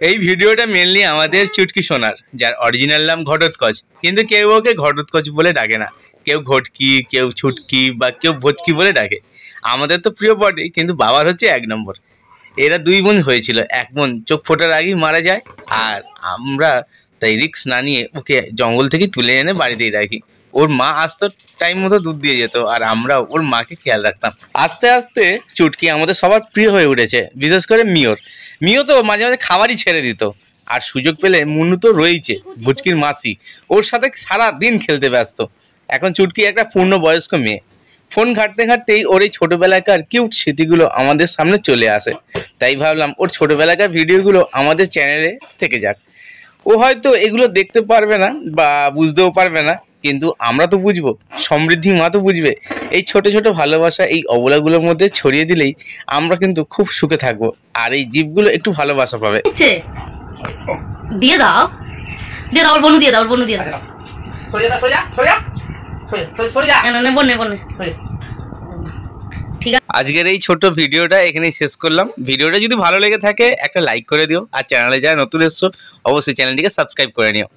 এই ভিডিওটা মেনলি আমাদের চুটকি সোনার, যার অরিজিনাল নাম ঘটোৎকচ, কিন্তু কেউ ওকে ঘটোৎকচ বলে ডাকে না। কেউ ঘটকি, কেউ ছুটকি বা কেউ ভোচকি বলে ডাকে। আমাদের তো প্রিয় বটে, কিন্তু বাবার হচ্ছে 1 নম্বর। এরা 2 বোন হয়েছিল, এক বোন চোখ ফোটার আগেই মারা যায়, আর আমরা তাই রিস্ক না নিয়ে ওকে জঙ্গল থেকে তুলে এনে বাড়িতেই রাখি। ওর মা আসতো টাইম মতো দুধ দিয়ে যেত, আর আমরা ওর মাকে খেয়াল রাখতাম। আস্তে আস্তে চুটকি আমাদের সবার প্রিয় হয়ে উঠেছে, বিশেষ করে মিও তো মাঝে মাঝে খাবারই ছেড়ে দিত। আর সুযোগ পেলে মুন্নু তো রয়েছে, ভুচকির মাসি, ওর সাথে সারা দিন খেলতে ব্যস্ত। এখন চুটকি একটা পূর্ণবয়স্ক মেয়ে। ফোন ঘাঁটতে ঘাঁটতেই ওর এই ছোটোবেলাকার কিউট স্মৃতিগুলো আমাদের সামনে চলে আসে। তাই ভাবলাম ওর ছোটোবেলাকার ভিডিওগুলো আমাদের চ্যানেলে থেকে যাক। ও হয়তো এগুলো দেখতে পারবে না বা বুঝতেও পারবে না, কিন্তু আমরা তো বুঝবো, সমৃদ্ধি মা তো বুঝবে। এই ছোট ছোট ভালোবাসা এই অবলাগুলোর মধ্যে ছড়িয়ে দিলেই আমরা কিন্তু খুব সুখে থাকবো, আর এই জীবগুলো একটু ভালোবাসা পাবে। দিয়ে দাও, দিয়ে দাও, ওর বনু দিয়ে দাও, ওর বনু দিয়ে দাও। আজকের এই ছোট ভিডিওটা এখানেই শেষ করলাম। ভিডিওটা যদি ভালো লেগে থাকে একটা লাইক করে দিও, আর চ্যানেলে যারা নতুন এসছো অবশ্যই চ্যানেলটিকে সাবস্ক্রাইব করে নিও।